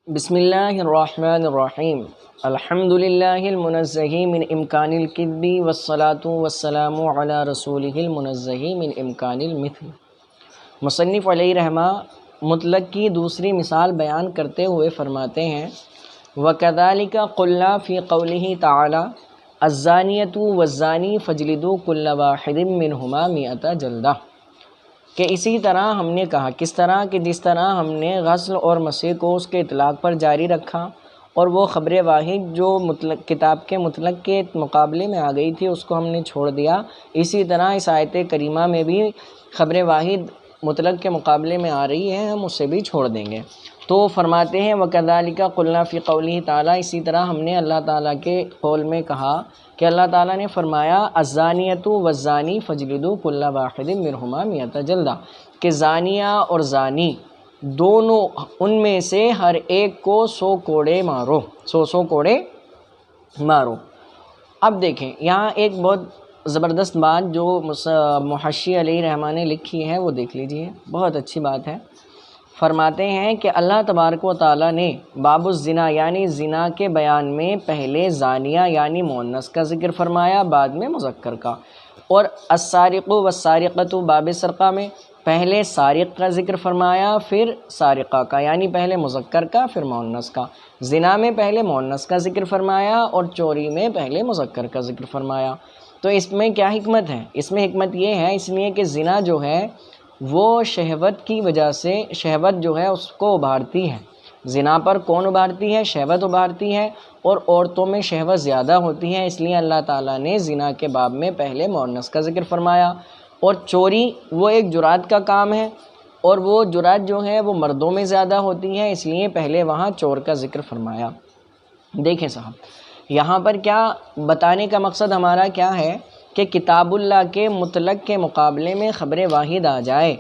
بسم اللہ الرحمن الرحیم الحمد للہ المنزہ من امکان الکذب والصلاة والسلام علی رسولہ المنزہ من امکان المثل۔ مصنف علیہ رحمہ مطلق کی دوسری مثال بیان کرتے ہوئے فرماتے ہیں وَكَذَلِكَ قُلْنَا فِي قَوْلِهِ تَعَالَى الزَّانِيَةُ وَالزَّانِي فَاجْلِدُوا كُلَّ وَاحِدٍ مِّنْهُمَا مِائَةَ جَلْدَةٍ، کہ اسی طرح ہم نے کہا، کس طرح کہ جس طرح ہم نے غسل اور مسح کو اس کے اطلاق پر جاری رکھا اور وہ خبر واحد جو مطلق کتاب کے مطلق کے مقابلے میں آ گئی تھی اس کو ہم نے چھوڑ دیا، اسی طرح اس آیت کریمہ میں بھی خبر واحد مطلق کے مقابلے میں آ رہی ہے، ہم اسے بھی چھوڑ دیں گے۔ تو فرماتے ہیں وَكَذَلِكَ قُلْنَا فِي قَوْلِهِ تعالیٰ، اسی طرح ہم نے اللہ تعالیٰ کے قول میں کہا کہ اللہ تعالیٰ نے فرمایا الزَّانِيَةُ وَالزَّانِي فَاجْلِدُوا كُلَّ وَاحِدٍ مِّنْهُمَا مِائَةَ جَلْدَةٍ، کہ زانیہ اور زانی دونوں ان میں سے ہر ایک کو 100 کوڑے مارو، 100 کوڑے مارو۔ اب دیکھیں یہاں ایک بہت زبردست بات جو محشی علیہ رحمہ نے لکھی ہے وہ دیکھ لیجئے، بہت اچھی بات ہے۔ فرماتے ہیں کہ اللہ تبارک و تعالیٰ نے باب الزنا یعنی زنا کے بیان میں پہلے زانیہ یعنی مؤنث کا ذکر فرمایا، بعد میں مذکر کا، اور السارق والسارقۃ باب سرقہ میں پہلے سارق کا ذکر فرمایا پھر سارقہ کا، یعنی پہلے مذکر کا پھر مؤنث کا۔ زنا میں پہلے مؤنث کا ذکر فرمایا اور چوری میں پہلے مذکر کا ذکر فرمایا۔ تو اس میں کیا حکمت ہے؟ اس میں حکمت یہ ہے اس لیے کہ زنا جو ہے وہ شہوت کی وجہ سے، شہوت جو ہے اس کو ابھارتی ہے۔ زنا پر کون ابھارتی ہے؟ شہوت ابھارتی ہے، اور عورتوں میں شہوت زیادہ ہوتی ہے، اس لیے اللہ تعالیٰ نے زنا کے باب میں پہلے مؤنث کا ذکر فرمایا۔ اور چوری وہ ایک جرات کا کام ہے، اور وہ جرات جو ہے وہ مردوں میں زیادہ ہوتی ہے، اس لیے پہلے وہاں چور کا ذکر فرمایا۔ دیکھیں صاحب یہاں پر کیا بتانے کا مقصد ہمارا کیا ہے کہ کتاب اللہ کے مطلق کے مقابلے میں خبر واحد آ جائے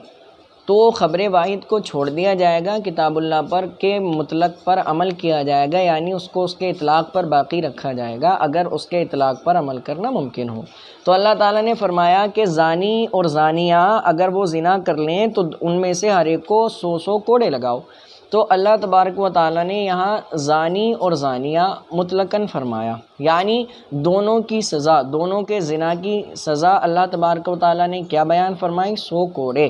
تو خبر واحد کو چھوڑ دیا جائے گا، کتاب اللہ پر کے مطلق پر عمل کیا جائے گا، یعنی اس کو اس کے اطلاق پر باقی رکھا جائے گا اگر اس کے اطلاق پر عمل کرنا ممکن ہو۔ تو اللہ تعالیٰ نے فرمایا کہ زانی اور زانیہ اگر وہ زنا کر لیں تو ان میں سے ہر ایک کو 100 کوڑے لگاؤ۔ تو اللہ تبارک و تعالیٰ نے یہاں زانی اور زانیہ مطلقاً فرمایا، یعنی دونوں کی سزا، دونوں کے زنا کی سزا اللہ تبارک و تعالیٰ نے کیا بیان فرمائی؟ 100 کوڑے۔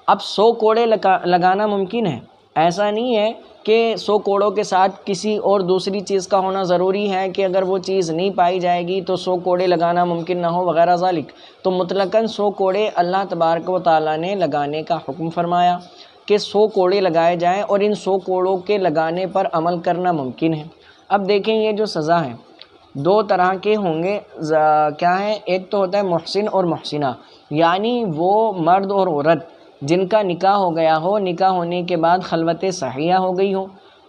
اب 100 کوڑے لگانا ممکن ہے، ایسا نہیں ہے کہ 100 کوڑوں کے ساتھ کسی اور دوسری چیز کا ہونا ضروری ہے کہ اگر وہ چیز نہیں پائی جائے گی تو 100 کوڑے لگانا ممکن نہ ہو وغیرہ ذالک۔ تو مطلقاً 100 کوڑے اللہ تبارک و تعالیٰ نے لگانے کا حکم فرمایا کہ 100 کوڑے لگائے جائیں، اور ان 100 کوڑوں کے لگانے پر عمل کرنا ممکن ہے۔ اب دیکھیں یہ جو سزا ہے دو طرح کے ہوں گے، کیا ہے؟ ایک تو ہوتا ہے محسن اور محسنہ، یعنی وہ مرد اور عورت جن کا نکاح ہو گیا ہو، نکاح ہونے کے بعد خلوت صحیحہ ہو گئی ہو،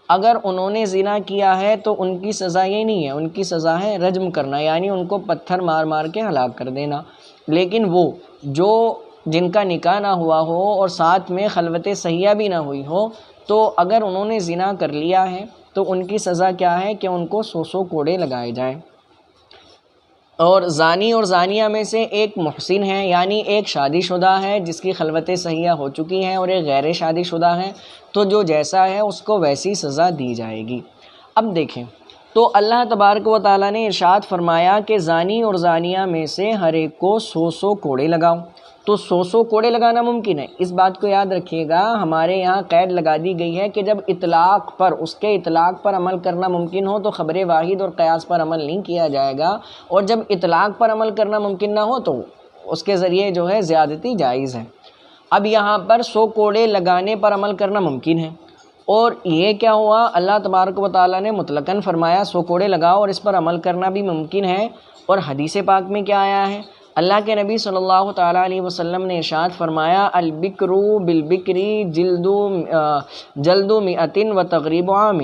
اگر انہوں نے زنا کیا ہے تو ان کی سزا یہ نہیں ہے، ان کی سزا ہے رجم کرنا، یعنی ان کو پتھر مار مار کے ہلاک کر دینا۔ لیکن وہ جو جن کا نکاح نہ ہوا ہو اور ساتھ میں خلوت صحیحہ بھی نہ ہوئی ہو، تو اگر انہوں نے زنا کر لیا ہے تو ان کی سزا کیا ہے کہ ان کو 100 کوڑے لگائے جائیں۔ اور زانی اور زانیہ میں سے ایک محسن ہے، یعنی ایک شادی شدہ ہے جس کی خلوت صحیحہ ہو چکی ہے، اور ایک غیر شادی شدہ ہے، تو جو جیسا ہے اس کو ویسی سزا دی جائے گی۔ اب دیکھیں تو اللہ تبارک و تعالیٰ نے ارشاد فرمایا کہ زانی اور زانیہ میں سے ہر ایک کو 100 کوڑے لگاؤ۔ تو 100 کوڑے لگانا ممکن ہے، اس بات کو یاد رکھیے گا، ہمارے یہاں قید لگا دی گئی ہے کہ جب اطلاق پر، اس کے اطلاق پر عمل کرنا ممکن ہو تو خبر واحد اور قیاس پر عمل نہیں کیا جائے گا، اور جب اطلاق پر عمل کرنا ممکن نہ ہو تو اس کے ذریعے جو ہے زیادتی جائز ہے۔ اب یہاں پر 100 کوڑے لگانے پر عمل کرنا ممکن ہے، اور یہ کیا ہوا؟ اللہ تبارک و تعالیٰ نے مطلقاً فرمایا 100 کوڑے لگاؤ، اور اس پر عمل کرنا بھی ممکن ہے۔ اور حدیث پاک میں کیا آیا ہے؟ اللہ کے نبی صلی اللہ تعالیٰ علیہ وسلم نے ارشاد فرمایا البکرو بالبکری جلدو مئتن و تغریب عام،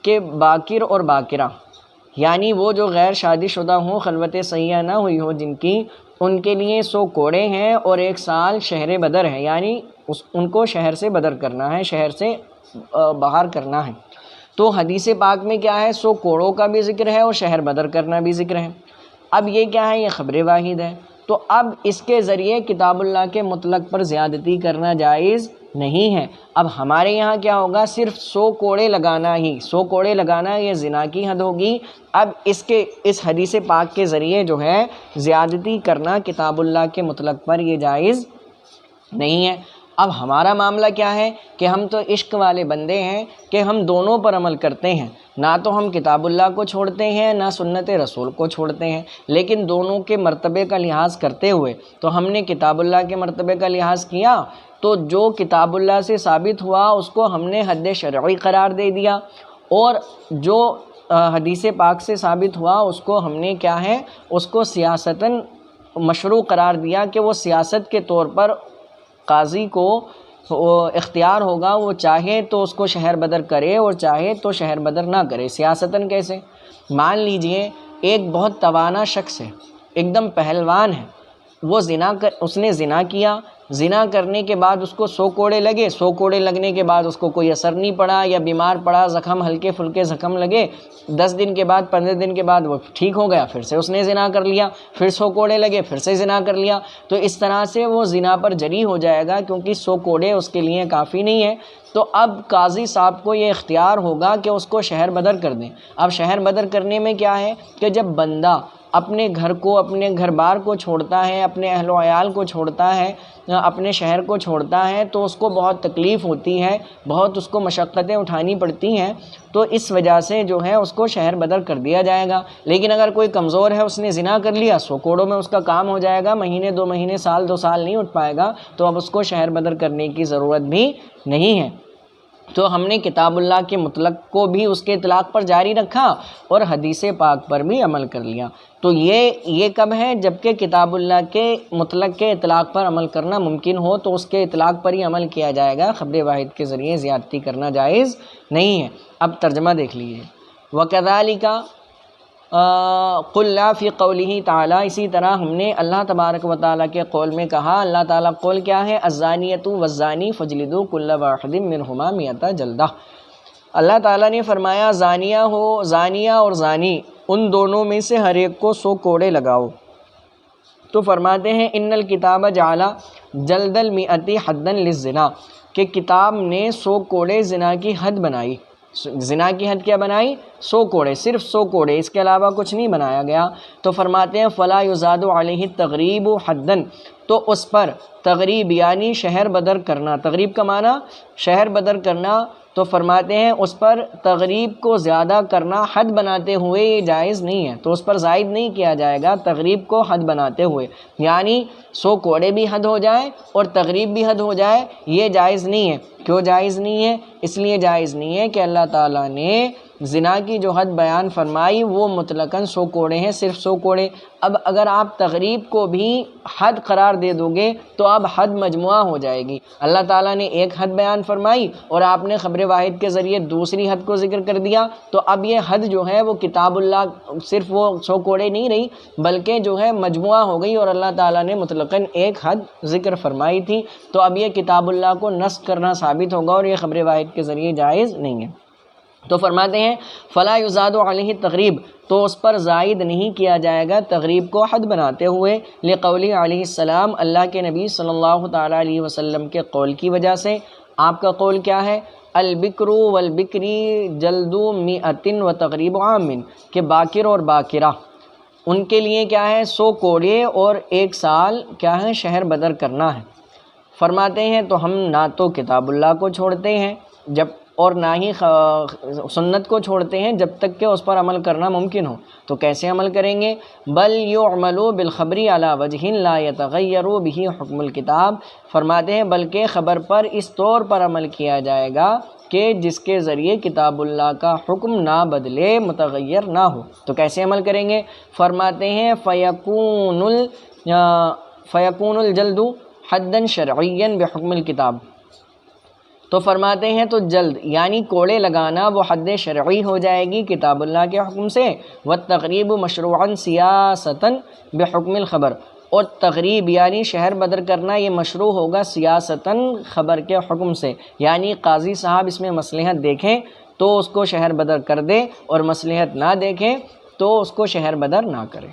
کہ باکر اور باکرہ یعنی وہ جو غیر شادی شدہ ہوں، خلوت صحیحہ نہ ہوئی ہو جن کی، ان کے لیے 100 کوڑے ہیں، اور 1 سال شہر بدر ہے، یعنی ان کو شہر سے بدر کرنا ہے، شہر سے باہر کرنا ہے۔ تو حدیث پاک میں کیا ہے؟ 100 کوڑوں کا بھی ذکر ہے اور شہر بدر کرنا بھی ذکر ہے۔ اب یہ کیا ہے؟ یہ خبر واحد ہے، تو اب اس کے ذریعے کتاب اللہ کے مطلق پر زیادتی کرنا جائز نہیں ہے۔ اب ہمارے یہاں کیا ہوگا، صرف 100 کوڑے لگانا ہی، 100 کوڑے لگانا یہ زنا کی حد ہوگی۔ اب اس حدیث پاک کے ذریعے جو ہے زیادتی کرنا کتاب اللہ کے مطلق پر یہ جائز نہیں ہے۔ اب ہمارا معاملہ کیا ہے کہ ہم تو عشق والے بندے ہیں کہ ہم دونوں پر عمل کرتے ہیں، نہ تو ہم کتاب اللہ کو چھوڑتے ہیں نہ سنت رسول کو چھوڑتے ہیں، لیکن دونوں کے مرتبے کا لحاظ کرتے ہوئے تو ہم نے کتاب اللہ کے مرتبے کا لحاظ کیا، تو جو کتاب اللہ سے ثابت ہوا اس کو ہم نے حد شرعی قرار دے دیا، اور جو حدیث پاک سے ثابت ہوا اس کو ہم نے کیا ہے، اس کو سیاستاً مشروع قرار دیا کہ وہ سیاست کے طور پر قاضی کو اختیار ہوگا، وہ چاہے تو اس کو شہر بدر کرے اور چاہے تو شہر بدر نہ کرے۔ سیاستاً کیسے؟ مان لیجئے ایک بہت توانا شخص ہے، ایک دم پہلوان ہے، وہ اس نے زنا کیا، زنا کرنے کے بعد اس کو 100 کوڑے لگے، 100 کوڑے لگنے کے بعد اس کو کوئی اثر نہیں پڑا یا بیمار پڑا، زخم ہلکے پھلکے زخم لگے، 10 دن کے بعد 15 دن کے بعد وہ ٹھیک ہو گیا، پھر سے اس نے زنا کر لیا، پھر 100 کوڑے لگے، پھر سے زنا کر لیا، تو اس طرح سے وہ زنا پر جری ہو جائے گا، کیونکہ 100 کوڑے اس کے لیے کافی نہیں ہے۔ تو اب قاضی صاحب کو یہ اختیار ہوگا کہ اس کو شہر بدر کر دیں۔ اب شہر بدر کرنے میں کیا ہے کہ جب بندہ اپنے گھر کو، اپنے گھر بار کو چھوڑتا ہے، اپنے اہل و عیال کو چھوڑتا ہے، اپنے شہر کو چھوڑتا ہے، تو اس کو بہت تکلیف ہوتی ہے، بہت اس کو مشقتیں اٹھانی پڑتی ہیں، تو اس وجہ سے جو ہے اس کو شہر بدر کر دیا جائے گا۔ لیکن اگر کوئی کمزور ہے، اس نے زنا کر لیا، 100 کوڑوں میں اس کا کام ہو جائے گا، مہینے 2 مہینے، سال 2 سال نہیں اٹھ پائے گا، تو اب اس کو شہر بدر کرنے کی ضرورت بھی نہیں ہے۔ تو ہم نے کتاب اللہ کے مطلق کو بھی اس کے اطلاق پر جاری رکھا اور حدیث پاک پر بھی عمل کر لیا۔ تو یہ کب ہے؟ جبکہ کتاب اللہ کے مطلق کے اطلاق پر عمل کرنا ممکن ہو تو اس کے اطلاق پر ہی عمل کیا جائے گا، خبر واحد کے ذریعے زیادتی کرنا جائز نہیں ہے۔ اب ترجمہ دیکھ لیجیے، وَكَذَلِكَ قُلْ لَا فِي قَوْلِهِ تعالیٰ، اسی طرح ہم نے اللہ تبارک و تعالیٰ کے قول میں کہا، اللہ تعالیٰ قول کیا ہے، الزانیۃ والزانی فاجلدوا کل واحد منہما 100 جلدہ۔ اللہ تعالیٰ نے فرمایا زانیہ اور زانی، ان دونوں میں سے ہر ایک کو 100 کوڑے لگاؤ۔ تو فرماتے ہیں ان الکتاب جعل جلد المئۃ حدا للزنا، کہ کتاب نے 100 کوڑے زنا کی حد بنائی۔ زنا کی حد کیا بنائی؟ 100 کوڑے، صرف 100 کوڑے، اس کے علاوہ کچھ نہیں بنایا گیا۔ تو فرماتے ہیں فلا یزاد علیہ التغریب حدا، تو اس پر تغریب یعنی شہر بدر کرنا، تغریب کا معنی شہر بدر کرنا، تو فرماتے ہیں اس پر تغریب کو زیادہ کرنا حد بناتے ہوئے یہ جائز نہیں ہے، تو اس پر زائد نہیں کیا جائے گا تغریب کو حد بناتے ہوئے، یعنی 100 کوڑے بھی حد ہو جائے اور تغریب بھی حد ہو جائے، یہ جائز نہیں ہے۔ کیوں جائز نہیں ہے؟ اس لیے جائز نہیں ہے کہ اللہ تعالیٰ نے زنا کی جو حد بیان فرمائی وہ مطلقاً 100 کوڑے ہیں، صرف 100 کوڑے۔ اب اگر آپ تغریب کو بھی حد قرار دے دو گے تو اب حد مجموعہ ہو جائے گی۔ اللہ تعالیٰ نے ایک حد بیان فرمائی اور آپ نے خبر واحد کے ذریعے دوسری حد کو ذکر کر دیا، تو اب یہ حد جو ہے وہ کتاب اللہ صرف وہ 100 کوڑے نہیں رہی، بلکہ جو ہے مجموعہ ہو گئی، اور اللہ تعالیٰ نے مطلقاً ایک حد ذکر فرمائی تھی، تو اب یہ کتاب اللہ کو نسخ کرنا ثابت ہوگا اور یہ خبر واحد کے ذریعے جائز نہیں ہے۔ تو فرماتے ہیں فلا یزاد علیہ تغریب، تو اس پر زائد نہیں کیا جائے گا تغریب کو حد بناتے ہوئے، لقولی علیہ السلام، اللہ کے نبی صلی اللہ تعالیٰ علیہ وسلم کے قول کی وجہ سے۔ آپ کا قول کیا ہے؟ البکر والبکری جلد 100 وتغریب عام، کہ باکر اور باکرہ ان کے لیے کیا ہے 100 کوڑے اور 1 سال کیا ہے شہر بدر کرنا ہے۔ فرماتے ہیں تو ہم نہ تو کتاب اللہ کو چھوڑتے ہیں اور نہ ہی سنت کو چھوڑتے ہیں جب تک کہ اس پر عمل کرنا ممکن ہو، تو کیسے عمل کریں گے؟ بل یعمل بالخبر علی وجہ لا یتغیر بہ حکم الکتاب، فرماتے ہیں بلکہ خبر پر اس طور پر عمل کیا جائے گا کہ جس کے ذریعے کتاب اللہ کا حکم نہ بدلے، متغیر نہ ہو۔ تو کیسے عمل کریں گے؟ فرماتے ہیں فیکون الجلد حدا شرعیا بحکم الکتاب، تو فرماتے ہیں تو جلد یعنی کوڑے لگانا وہ حد شرعی ہو جائے گی کتاب اللہ کے حکم سے، والتغریب مشروعا سیاستا بحکم الخبر، اور تغریب یعنی شہر بدر کرنا یہ مشروع ہوگا سیاستاً خبر کے حکم سے، یعنی قاضی صاحب اس میں مصلحت دیکھیں تو اس کو شہر بدر کر دے اور مصلحت نہ دیکھیں تو اس کو شہر بدر نہ کرے۔